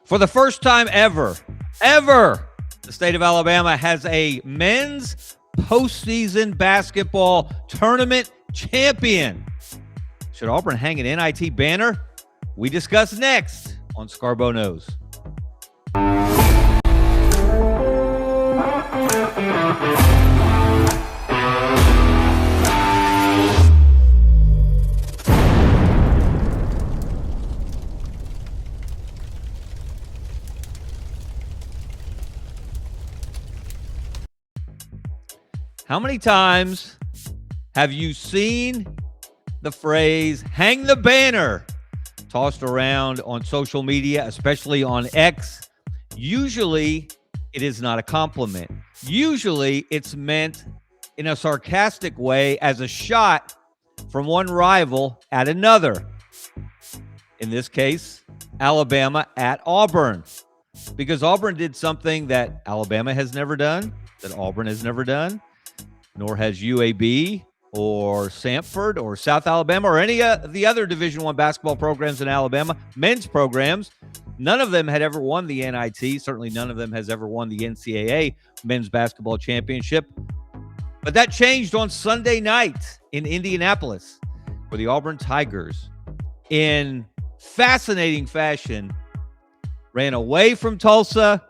For the first time ever, the state of Alabama has a men's postseason basketball tournament champion. Should Auburn hang an NIT banner? We discuss next on Scarbo Knows. How many times have you seen the phrase hang the banner tossed around on social media, especially on X? Usually it is not a compliment. Usually it's meant in a sarcastic way as a shot from one rival at another. In this case, Alabama at Auburn, because Auburn did something that Alabama has never done, that Auburn has never done, nor has UAB or Samford or South Alabama or any of the other Division I basketball programs in Alabama, men's programs. None of them had ever won the NIT. Certainly none of them has ever won the NCAA men's basketball championship. But that changed on Sunday night in Indianapolis, where the Auburn Tigers, in fascinating fashion, ran away from Tulsa,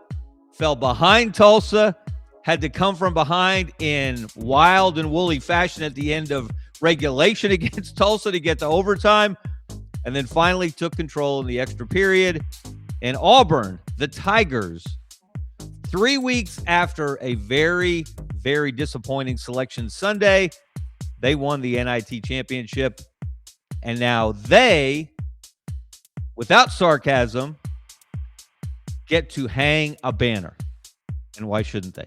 fell behind Tulsa, had to come from behind in wild and woolly fashion at the end of regulation against Tulsa to get to overtime, and then finally took control in the extra period. And Auburn, the Tigers, 3 weeks after a very, very disappointing selection Sunday, they won the NIT championship. And now they, without sarcasm, get to hang a banner. And why shouldn't they?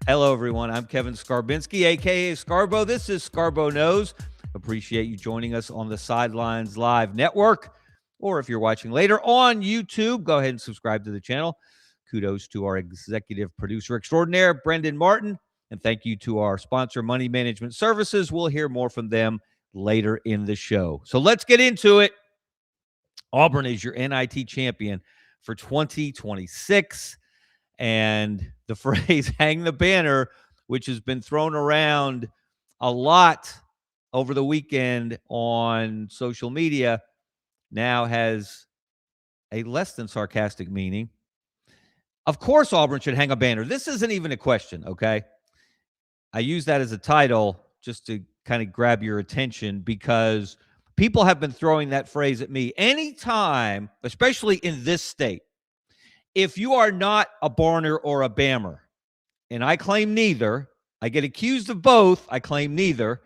Hello, everyone. I'm Kevin Skarbinski, a.k.a. Scarbo. This is Scarbo Knows. Appreciate you joining us on the Sidelines Live Network. Or if you're watching later on YouTube, go ahead and subscribe to the channel. Kudos to our executive producer extraordinaire, Brendan Martin. And thank you to our sponsor, Money Management Services. We'll hear more from them later in the show. So let's get into it. Auburn is your NIT champion for 2026. And the phrase hang the banner, which has been thrown around a lot over the weekend on social media, now has a less than sarcastic meaning. Of course, Auburn should hang a banner. This isn't even a question, okay? I use that as a title just to kind of grab your attention because people have been throwing that phrase at me anytime, especially in this state. If you are not a Barner or a Bammer, and I claim neither, I get accused of both, I claim neither,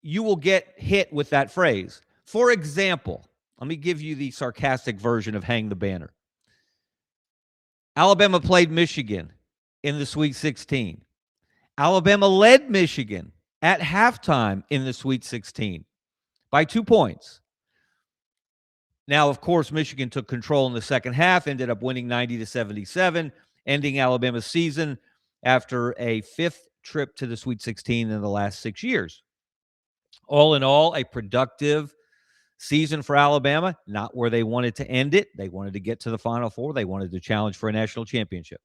you will get hit with that phrase. For example, let me give you the sarcastic version of hang the banner. Alabama played Michigan in the Sweet 16. Alabama led Michigan at halftime in the Sweet 16 by 2 points. Now, of course, Michigan took control in the second half, ended up winning 90-77, ending Alabama's season after a fifth trip to the Sweet 16 in the last 6 years. All in all, a productive season for Alabama, not where they wanted to end it. They wanted to get to the Final Four. They wanted to challenge for a national championship.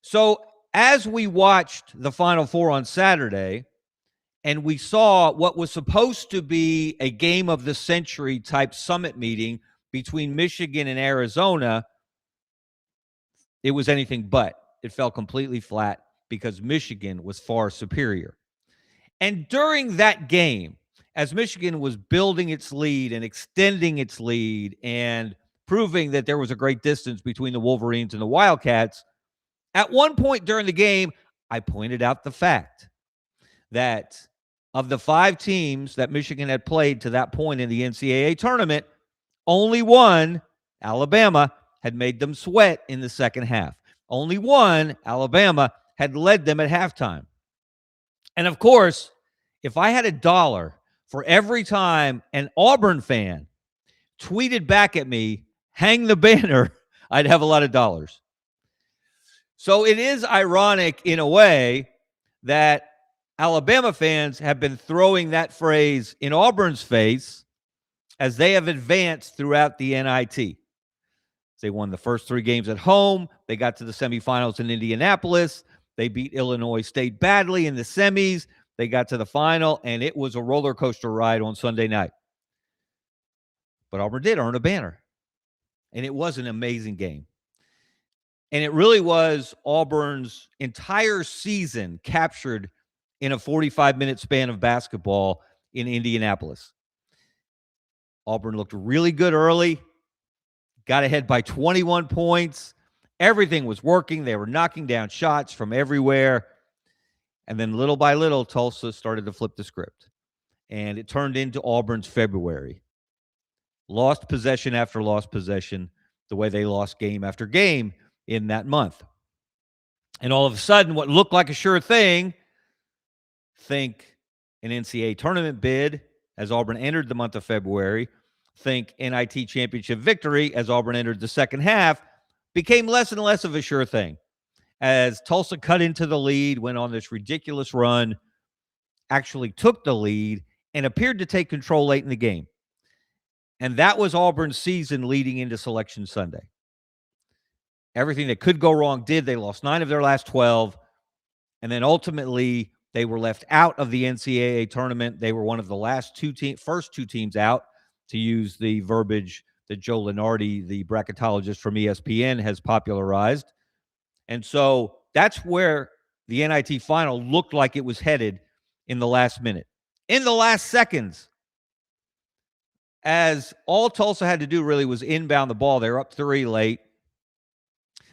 So as we watched the Final Four on Saturday, and we saw what was supposed to be a game of the century type summit meeting between Michigan and Arizona, it was anything but. It fell completely flat because Michigan was far superior. And during that game, as Michigan was building its lead and extending its lead and proving that there was a great distance between the Wolverines and the Wildcats, at one point during the game, I pointed out the fact that of the 5 teams that Michigan had played to that point in the NCAA tournament, only one, Alabama, had made them sweat in the second half. Only one, Alabama, had led them at halftime. And of course, if I had $1 for every time an Auburn fan tweeted back at me, hang the banner, I'd have a lot of dollars. So it is ironic in a way that Alabama fans have been throwing that phrase in Auburn's face as they have advanced throughout the NIT. They won the first 3 games at home. They got to the semifinals in Indianapolis. They beat Illinois State badly in the semis. They got to the final, and it was a roller coaster ride on Sunday night. But Auburn did earn a banner, and it was an amazing game. And it really was Auburn's entire season captured in a 45-minute span of basketball in Indianapolis. Auburn looked really good early, got ahead by 21 points. Everything was working. They were knocking down shots from everywhere. And then little by little, Tulsa started to flip the script. And it turned into Auburn's February. Lost possession after lost possession, the way they lost game after game in that month. And all of a sudden, what looked like a sure thing, think an NCAA tournament bid as Auburn entered the month of February, think NIT Championship victory as Auburn entered the second half, became less and less of a sure thing. As Tulsa cut into the lead, went on this ridiculous run, actually took the lead, and appeared to take control late in the game. And that was Auburn's season leading into Selection Sunday. Everything that could go wrong did. They lost 9 of their last 12. And then ultimately, they were left out of the NCAA tournament. They were one of the first 2 teams out, to use the verbiage that Joe Lenardi, the bracketologist from ESPN, has popularized. And so that's where the NIT final looked like it was headed in the last minute. In the last seconds, as all Tulsa had to do really was inbound the ball. They were up 3 late.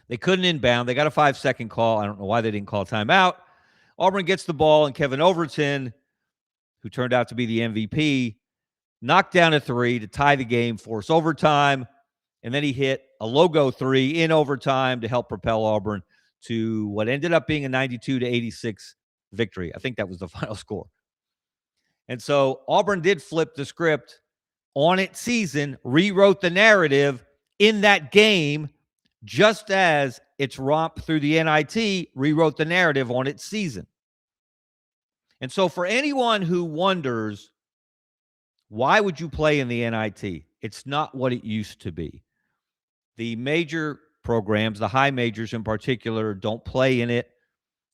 They couldn't inbound. They got a 5-second call. I don't know why they didn't call timeout. Auburn gets the ball, and Kevin Overton, who turned out to be the MVP, knocked down a 3 to tie the game, force overtime, and then he hit a logo 3 in overtime to help propel Auburn to what ended up being a 92-86 victory. I think that was the final score. And so Auburn did flip the script on its season, rewrote the narrative in that game, just as its romp through the NIT rewrote the narrative on its season. And so for anyone who wonders, why would you play in the NIT? It's not what it used to be. The major programs, the high majors in particular, don't play in it.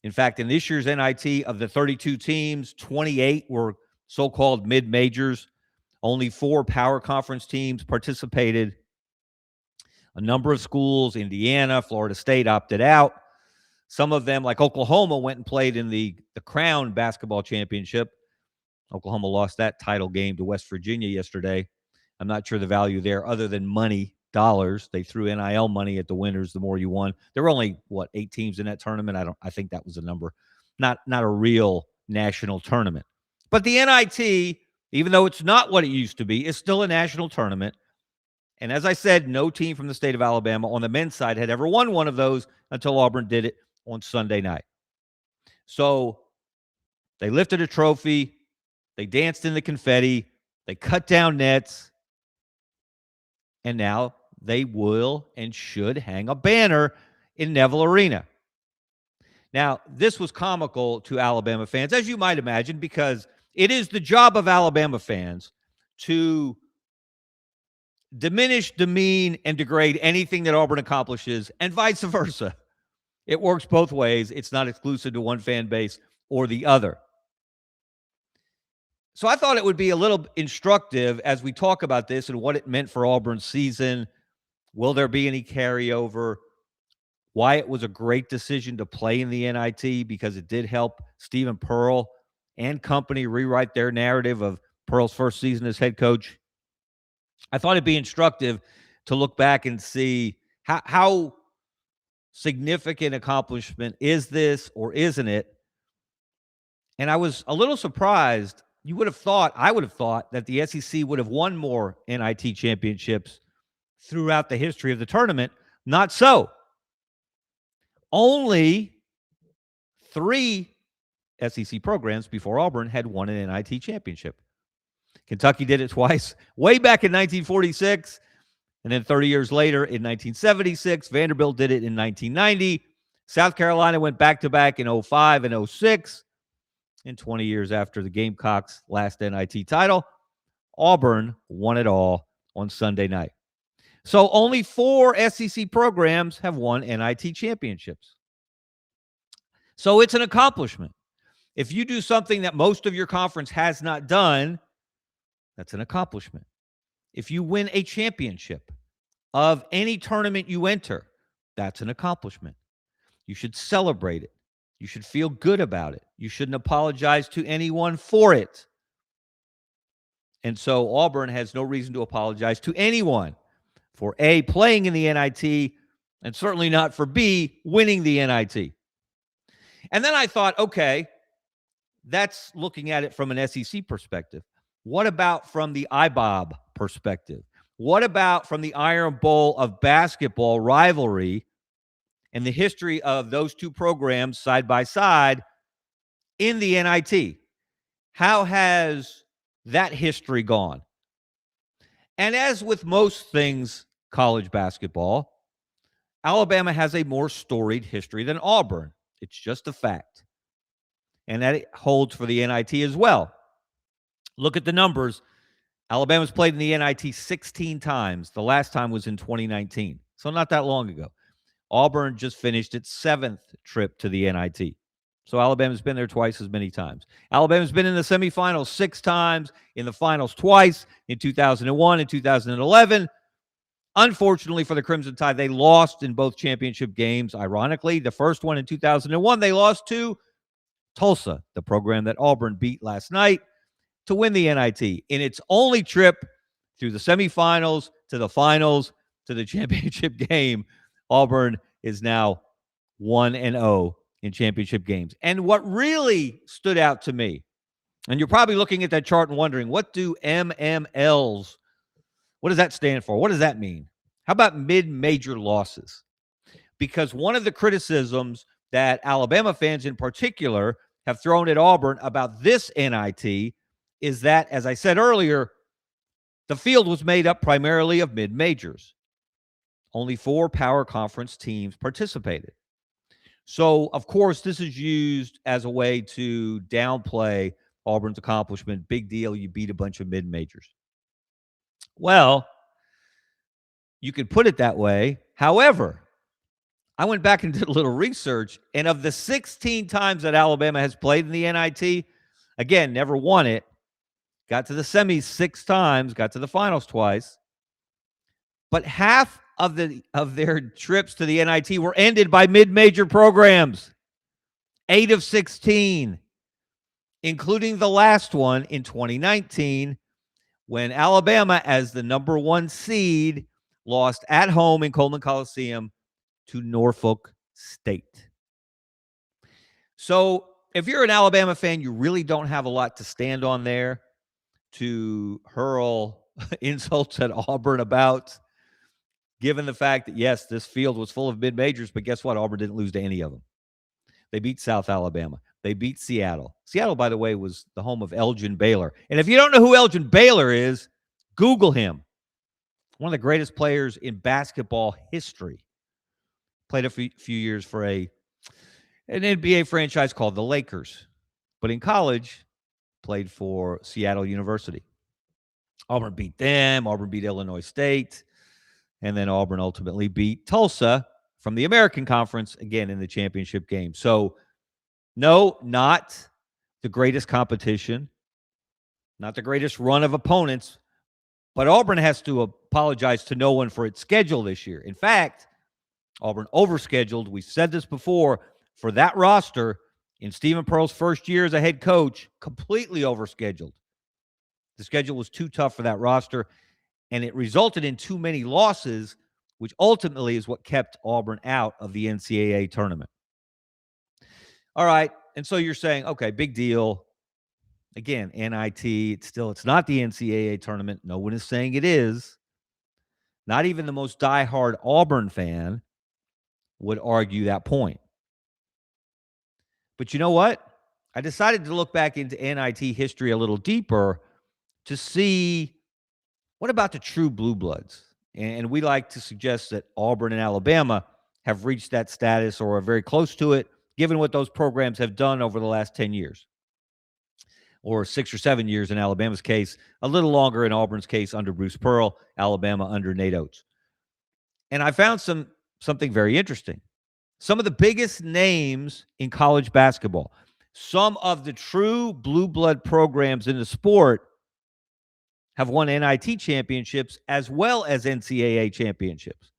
In fact, in this year's NIT, of the 32 teams, 28 were so-called mid-majors. Only 4 power conference teams participated. A number of schools, Indiana, Florida State, opted out. Some of them, like Oklahoma, went and played in the Crown Basketball Championship. Oklahoma lost that title game to West Virginia yesterday. I'm not sure the value there other than money, dollars. They threw NIL money at the winners the more you won. There were only, 8 teams in that tournament? I think that was the number. Not a real national tournament. But the NIT, even though it's not what it used to be, is still a national tournament. And as I said, no team from the state of Alabama on the men's side had ever won one of those until Auburn did it on Sunday night. So they lifted a trophy. They danced in the confetti. They cut down nets. And now they will and should hang a banner in Neville Arena. Now, this was comical to Alabama fans, as you might imagine, because it is the job of Alabama fans to diminish, demean, and degrade anything that Auburn accomplishes, and vice versa. It works both ways. It's not exclusive to one fan base or the other. So I thought it would be a little instructive as we talk about this and what it meant for Auburn's season. Will there be any carryover? Why it was a great decision to play in the NIT, because it did help Stephen Pearl and company rewrite their narrative of Pearl's first season as head coach. I thought it'd be instructive to look back and see how significant accomplishment is this or isn't it? And I was a little surprised. I would have thought that the SEC would have won more NIT championships throughout the history of the tournament. Not so. Only 3 SEC programs before Auburn had won an NIT championship. Kentucky did it twice, way back in 1946, and then 30 years later in 1976. Vanderbilt did it in 1990. South Carolina went back-to-back in 05 and 06. And 20 years after the Gamecocks' last NIT title, Auburn won it all on Sunday night. So only 4 SEC programs have won NIT championships. So it's an accomplishment. If you do something that most of your conference has not done, that's an accomplishment. If you win a championship of any tournament you enter, that's an accomplishment. You should celebrate it. You should feel good about it. You shouldn't apologize to anyone for it. And so Auburn has no reason to apologize to anyone for A, playing in the NIT, and certainly not for B, winning the NIT. And then I thought, okay, that's looking at it from an SEC perspective. What about from the IBOB perspective? What about from the Iron Bowl of basketball rivalry and the history of those two programs side by side in the NIT? How has that history gone? And as with most things college basketball, Alabama has a more storied history than Auburn. It's just a fact. And that holds for the NIT as well. Look at the numbers. Alabama's played in the NIT 16 times. The last time was in 2019, so not that long ago. Auburn just finished its 7th trip to the NIT. So Alabama's been there twice as many times. Alabama's been in the semifinals 6 times, in the finals twice, in 2001 and 2011. Unfortunately for the Crimson Tide, they lost in both championship games. Ironically, the first one in 2001, they lost to Tulsa, the program that Auburn beat last night, to win the NIT. In its only trip through the semifinals, to the finals, to the championship game, Auburn is now 1-0 in championship games. And what really stood out to me, and you're probably looking at that chart and wondering, what do MMLs, what does that stand for? What does that mean? How about mid-major losses? Because one of the criticisms that Alabama fans in particular have thrown at Auburn about this NIT is that, as I said earlier, the field was made up primarily of mid-majors. Only 4 power conference teams participated. So, of course, this is used as a way to downplay Auburn's accomplishment. Big deal, you beat a bunch of mid-majors. Well, you could put it that way. However, I went back and did a little research, and of the 16 times that Alabama has played in the NIT, again, never won it, got to the semis 6 times, got to the finals twice, but half of their trips to the NIT were ended by mid-major programs. 8 of 16, including the last one in 2019, when Alabama, as the number 1 seed, lost at home in Coleman Coliseum to Norfolk State. So if you're an Alabama fan, you really don't have a lot to stand on there to hurl insults at Auburn about, given the fact that, yes, this field was full of mid-majors, but guess what? Auburn didn't lose to any of them. They beat South Alabama. They beat Seattle. Seattle, by the way, was the home of Elgin Baylor. And if you don't know who Elgin Baylor is, Google him. One of the greatest players in basketball history. Played a few years for an NBA franchise called the Lakers. But in college, played for Seattle University. Auburn beat them. Auburn beat Illinois State. And then Auburn ultimately beat Tulsa from the American Conference, again, in the championship game. So, no, not the greatest competition, not the greatest run of opponents, but Auburn has to apologize to no one for its schedule this year. In fact, Auburn overscheduled. We said this before, for that roster in Stephen Pearl's first year as a head coach, completely overscheduled. The schedule was too tough for that roster, and it resulted in too many losses, which ultimately is what kept Auburn out of the NCAA tournament. All right, and so you're saying, okay, big deal. Again, NIT, it's not the NCAA tournament. No one is saying it is. Not even the most diehard Auburn fan would argue that point. But you know what? I decided to look back into NIT history a little deeper to see what about the true blue bloods. And we like to suggest that Auburn and Alabama have reached that status or are very close to it, given what those programs have done over the last 10 years. Or 6 or 7 years in Alabama's case, a little longer in Auburn's case under Bruce Pearl, Alabama under Nate Oates. And I found something very interesting. Some of the biggest names in college basketball, some of the true blue blood programs in the sport have won NIT championships as well as NCAA championships.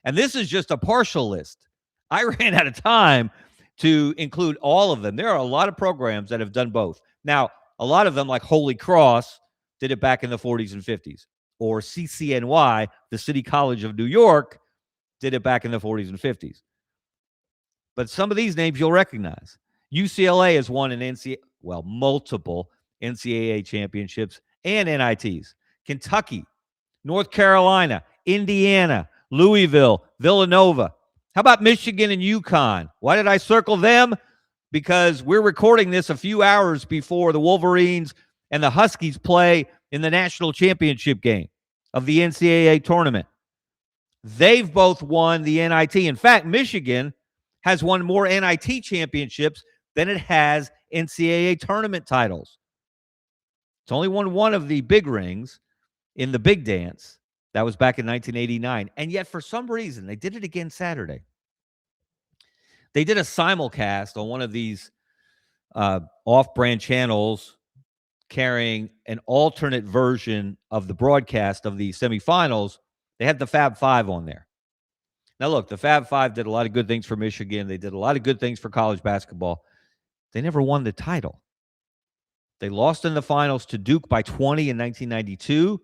And this is just a partial list. I ran out of time to include all of them. There are a lot of programs that have done both. Now, a lot of them, like Holy Cross, did it back in the 40s and 50s. Or CCNY, the City College of New York, did it back in the 40s and 50s. But some of these names you'll recognize. UCLA has won multiple NCAA championships and NITs. Kentucky, North Carolina, Indiana, Louisville, Villanova. How about Michigan and UConn? Why did I circle them? Because we're recording this a few hours before the Wolverines and the Huskies play in the national championship game of the NCAA tournament. They've both won the NIT. In fact, Michigan has won more NIT championships than it has NCAA tournament titles. It's only won one of the big rings in the big dance. That was back in 1989. And yet, for some reason, they did it again Saturday. They did a simulcast on one of these off-brand channels carrying an alternate version of the broadcast of the semifinals. They had the Fab Five on there. Now, look, the Fab Five did a lot of good things for Michigan. They did a lot of good things for college basketball. They never won the title. They lost in the finals to Duke by 20 in 1992.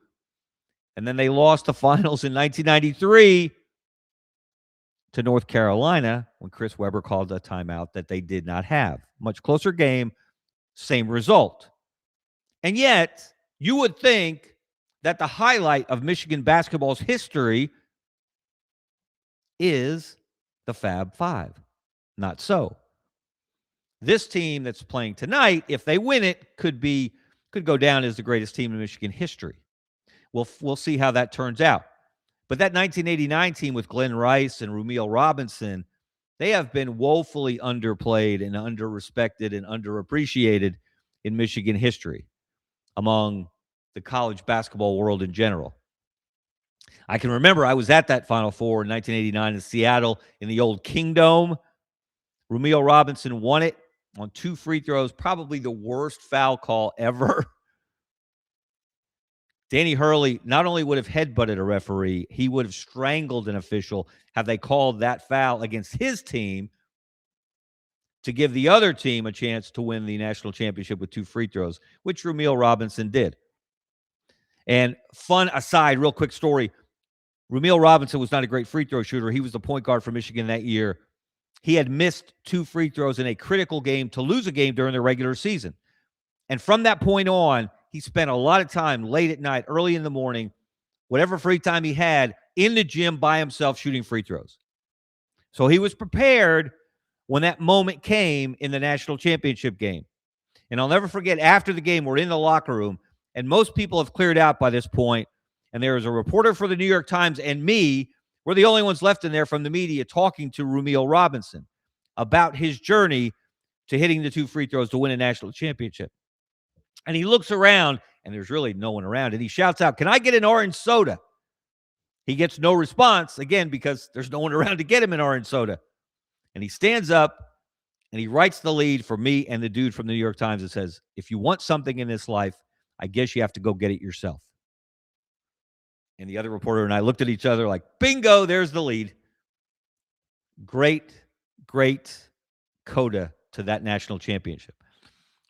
And then they lost the finals in 1993 to North Carolina when Chris Webber called a timeout that they did not have. Much closer game, same result. And yet, you would think that the highlight of Michigan basketball's history is the Fab Five. Not so. This team that's playing tonight, if they win it, could go down as the greatest team in Michigan history. We'll see how that turns out. But that 1989 team with Glenn Rice and Rumeal Robinson, they have been woefully underplayed and underrespected and underappreciated in Michigan history among the college basketball world in general. I can remember I was at that Final Four in 1989 in Seattle in the old Kingdome. Rumeal Robinson won it on 2 free throws, probably the worst foul call ever. Danny Hurley not only would have headbutted a referee, he would have strangled an official had they called that foul against his team to give the other team a chance to win the national championship with 2 free throws, which Rumeal Robinson did. And fun aside, real quick story, Rumeal Robinson was not a great free throw shooter. He was the point guard for Michigan that year. He had missed 2 free throws in a critical game to lose a game during the regular season. And from that point on, he spent a lot of time late at night, early in the morning, whatever free time he had, in the gym by himself shooting free throws. So he was prepared when that moment came in the national championship game. And I'll never forget, after the game, we're in the locker room, and most people have cleared out by this point, and there was a reporter for the New York Times and me. We're the only ones left in there from the media talking to Rumeal Robinson about his journey to hitting the 2 free throws to win a national championship. And he looks around, and there's really no one around, and he shouts out, "Can I get an orange soda?" He gets no response, again, because there's no one around to get him an orange soda. And he stands up, and he writes the lead for me and the dude from the New York Times and says, "If you want something in this life, I guess you have to go get it yourself." And the other reporter and I looked at each other like, bingo, there's the lead. Great, great coda to that national championship.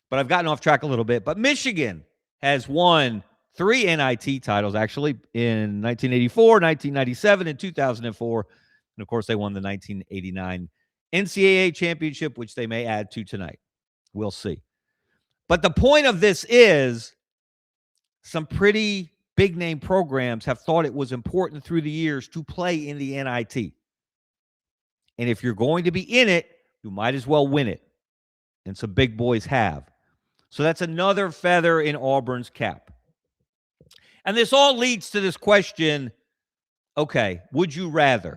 But I've gotten off track a little bit. But Michigan has won 3 NIT titles, actually, in 1984, 1997, and 2004. And, of course, they won the 1989 NCAA championship, which they may add to tonight. We'll see. But the point of this is some pretty big-name programs have thought it was important through the years to play in the NIT. And if you're going to be in it, you might as well win it. And some big boys have. So that's another feather in Auburn's cap. And this all leads to this question, okay, would you rather?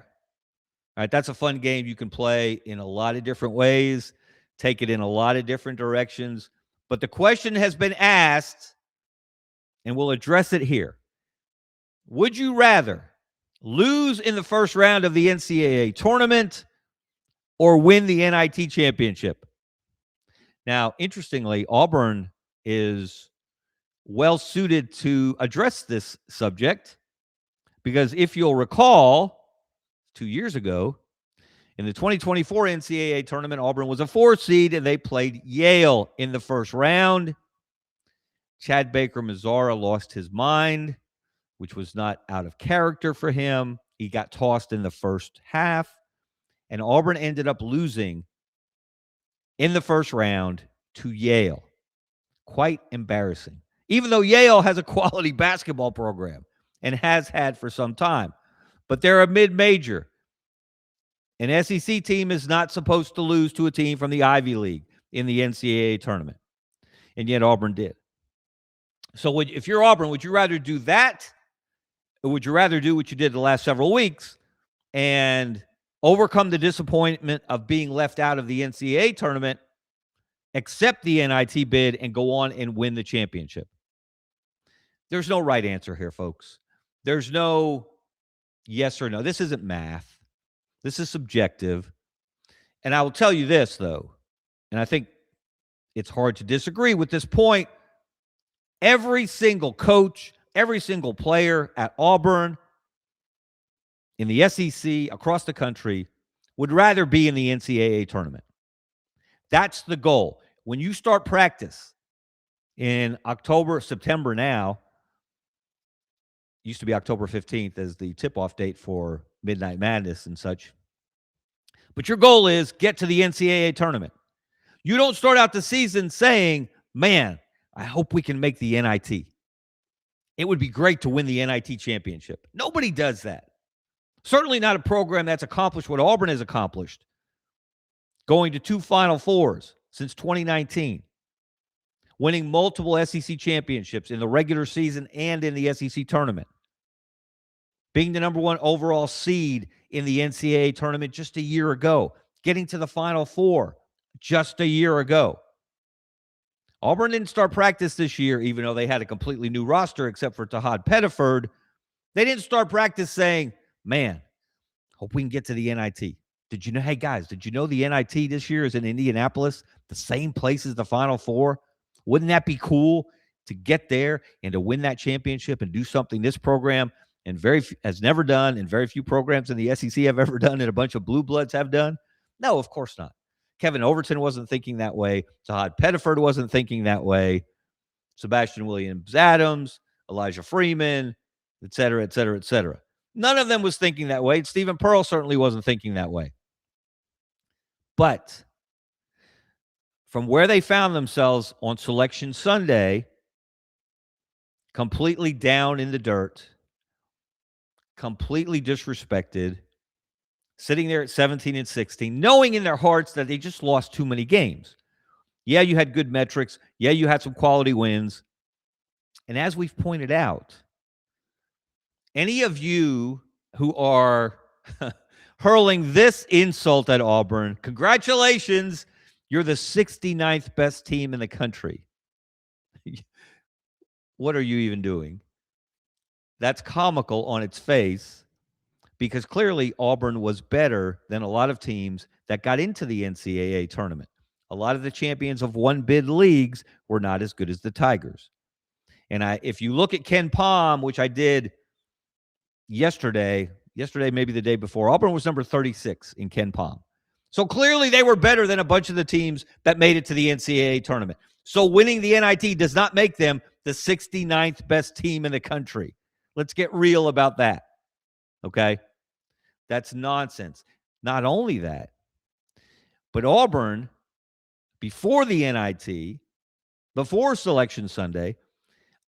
All right, that's a fun game you can play in a lot of different ways, take it in a lot of different directions. But the question has been asked, and we'll address it here. Would you rather lose in the first round of the NCAA tournament or win the NIT championship? Now, interestingly, Auburn is well suited to address this subject because if you'll recall, 2 years ago, in the 2024 NCAA tournament, Auburn was a 4 seed and they played Yale in the first round. Chad Baker-Mazara lost his mind, which was not out of character for him. He got tossed in the first half, and Auburn ended up losing in the first round to Yale. Quite embarrassing. Even though Yale has a quality basketball program and has had for some time, but they're a mid-major. An SEC team is not supposed to lose to a team from the Ivy League in the NCAA tournament, and yet Auburn did. So if you're Auburn, would you rather do that, or would you rather do what you did the last several weeks and overcome the disappointment of being left out of the NCAA tournament, accept the NIT bid, and go on and win the championship? There's no right answer here, folks. There's no yes or no. This isn't math. This is subjective. And I will tell you this, though, and I think it's hard to disagree with this point. Every single coach, every single player at Auburn, in the SEC, across the country, would rather be in the NCAA tournament. That's the goal. When you start practice in October, September now, used to be October 15th as the tip-off date for Midnight Madness and such. But your goal is get to the NCAA tournament. You don't start out the season saying, man, I hope we can make the NIT. It would be great to win the NIT championship. Nobody does that. Certainly not a program that's accomplished what Auburn has accomplished, going to 2 Final Fours since 2019, winning multiple SEC championships in the regular season and in the SEC tournament, being the number 1 overall seed in the NCAA tournament just a year ago, getting to the Final Four just a year ago. Auburn didn't start practice this year, even though they had a completely new roster except for Tahad Pettiford. They didn't start practice saying, man, hope we can get to the NIT. Did you know, hey guys, did you know the NIT this year is in Indianapolis, the same place as the Final Four? Wouldn't that be cool to get there and to win that championship and do something this program and has never done, and very few programs in the SEC have ever done, and a bunch of blue bloods have done? No, of course not. Kevin Overton wasn't thinking that way. Tahad Pettiford wasn't thinking that way. Sebastian Williams-Adams, Elijah Freeman, et cetera, et cetera, et cetera. None of them was thinking that way. Stephen Pearl certainly wasn't thinking that way. But from where they found themselves on Selection Sunday, completely down in the dirt, completely disrespected, sitting there at 17-16, knowing in their hearts that they just lost too many games. Yeah, you had good metrics. Yeah, you had some quality wins. And as we've pointed out, any of you who are hurling this insult at Auburn, congratulations, you're the 69th best team in the country. What are you even doing? That's comical on its face, because clearly Auburn was better than a lot of teams that got into the NCAA tournament. A lot of the champions of one-bid leagues were not as good as the Tigers. And if you look at Ken Pom, which I did yesterday, maybe the day before, Auburn was number 36 in Ken Pom. So clearly they were better than a bunch of the teams that made it to the NCAA tournament. So winning the NIT does not make them the 69th best team in the country. Let's get real about that. Okay? That's nonsense. Not only that, but Auburn, before the NIT, before Selection Sunday,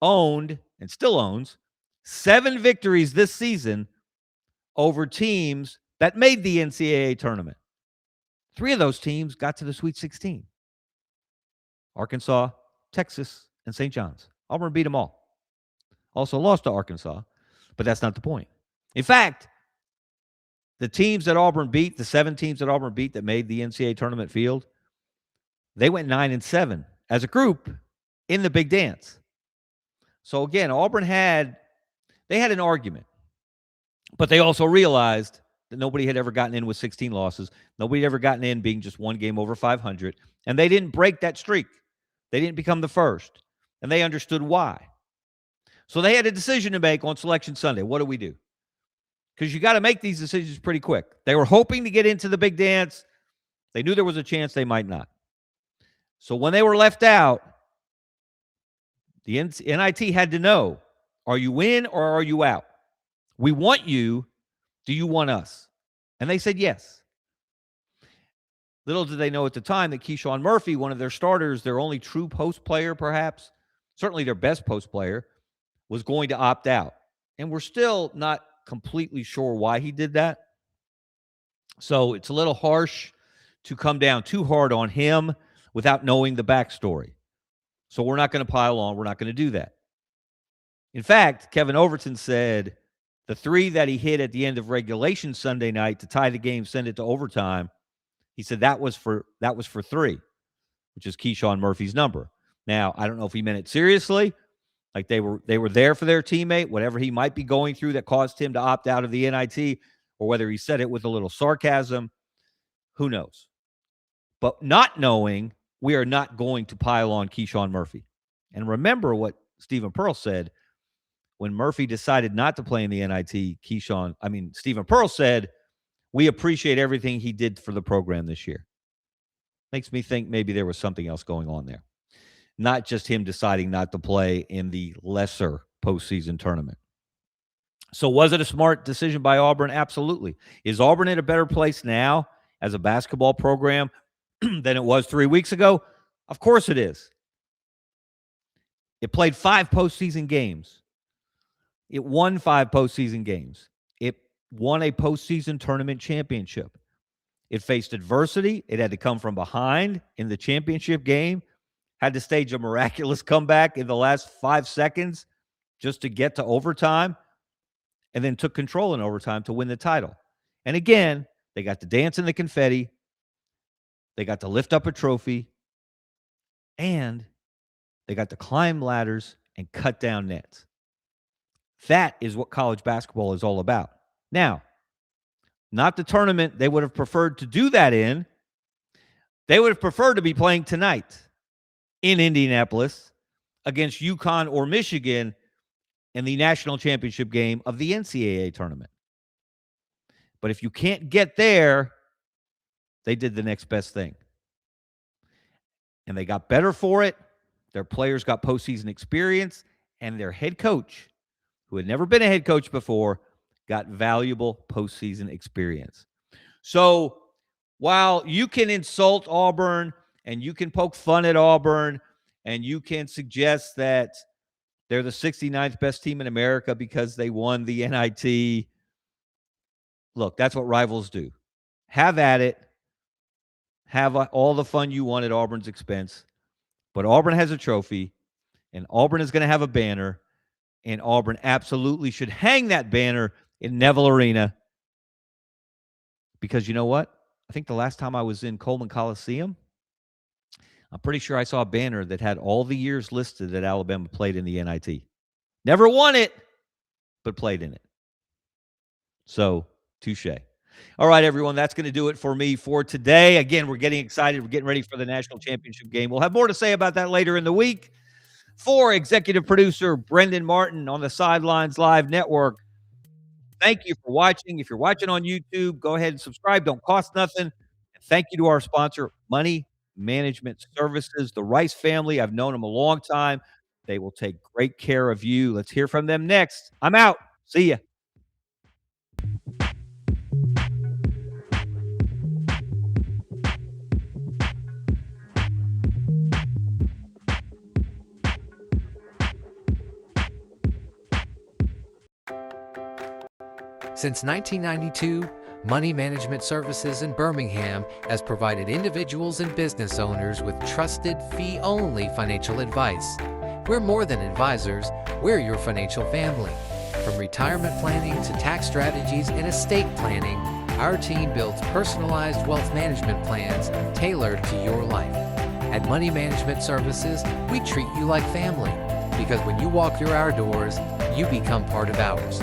owned and still owns 7 victories this season over teams that made the NCAA tournament. 3 of those teams got to the Sweet 16. Arkansas, Texas, and St. John's. Auburn beat them all. Also lost to Arkansas, but that's not the point. In fact, the teams that Auburn beat, the 7 teams that Auburn beat that made the NCAA tournament field, they went 9-7 as a group in the big dance. So again, Auburn had an argument But they also realized that nobody had ever gotten in with 16 losses. Nobody had ever gotten in being just one game over 500. And they didn't break that streak. They didn't become the first. And they understood why. So they had a decision to make on Selection Sunday. What do we do? Because you got to make these decisions pretty quick. They were hoping to get into the big dance. They knew there was a chance they might not. So when they were left out, the NIT had to know, are you in or are you out? We want you. Do you want us? And they said yes. Little did they know at the time that Keyshawn Murphy, one of their starters, their only true post player perhaps, certainly their best post player, was going to opt out. And we're still not completely sure why he did that. So it's a little harsh to come down too hard on him without knowing the backstory. So we're not going to pile on. We're not going to do that. In fact, Kevin Overton said the 3 that he hit at the end of regulation Sunday night to tie the game, send it to overtime, he said that was for 3, which is Keyshawn Murphy's number. Now, I don't know if he meant it seriously, like they were there for their teammate, whatever he might be going through that caused him to opt out of the NIT, or whether he said it with a little sarcasm. Who knows? But not knowing, we are not going to pile on Keyshawn Murphy. And remember what Stephen Pearl said when Murphy decided not to play in the NIT. Stephen Pearl said, we appreciate everything he did for the program this year. Makes me think maybe there was something else going on there. Not just him deciding not to play in the lesser postseason tournament. So was it a smart decision by Auburn? Absolutely. Is Auburn in a better place now as a basketball program than it was 3 weeks ago? Of course it is. It played 5 postseason games. It won 5 postseason games. It won a postseason tournament championship. It faced adversity. It had to come from behind in the championship game, had to stage a miraculous comeback in the last 5 seconds just to get to overtime, and then took control in overtime to win the title. And again, they got to dance in the confetti. They got to lift up a trophy. And they got to climb ladders and cut down nets. That is what college basketball is all about. Now, not the tournament they would have preferred to do that in. They would have preferred to be playing tonight in Indianapolis against UConn or Michigan in the national championship game of the NCAA tournament. But if you can't get there, they did the next best thing. And they got better for it. Their players got postseason experience, and their head coach, who had never been a head coach before, got valuable postseason experience. So while you can insult Auburn and you can poke fun at Auburn and you can suggest that they're the 69th best team in America because they won the NIT, look, that's what rivals do. Have at it. Have all the fun you want at Auburn's expense. But Auburn has a trophy, and Auburn is going to have a banner, and Auburn absolutely should hang that banner in Neville Arena. Because you know what? I think the last time I was in Coleman Coliseum, I'm pretty sure I saw a banner that had all the years listed that Alabama played in the NIT. Never won it, but played in it. So, touche. All right, everyone, that's going to do it for me for today. Again, we're getting excited. We're getting ready for the national championship game. We'll have more to say about that later in the week. For executive producer Brendan Martin on the Sidelines Live Network, thank you for watching. If you're watching on YouTube, go ahead and subscribe. Don't cost nothing. And thank you to our sponsor, Money Management Services, the Rice family. I've known them a long time. They will take great care of you. Let's hear from them next. I'm out. See ya. Since 1992, Money Management Services in Birmingham has provided individuals and business owners with trusted, fee-only financial advice. We're more than advisors, we're your financial family. From retirement planning to tax strategies and estate planning, our team builds personalized wealth management plans tailored to your life. At Money Management Services, we treat you like family, because when you walk through our doors, you become part of ours.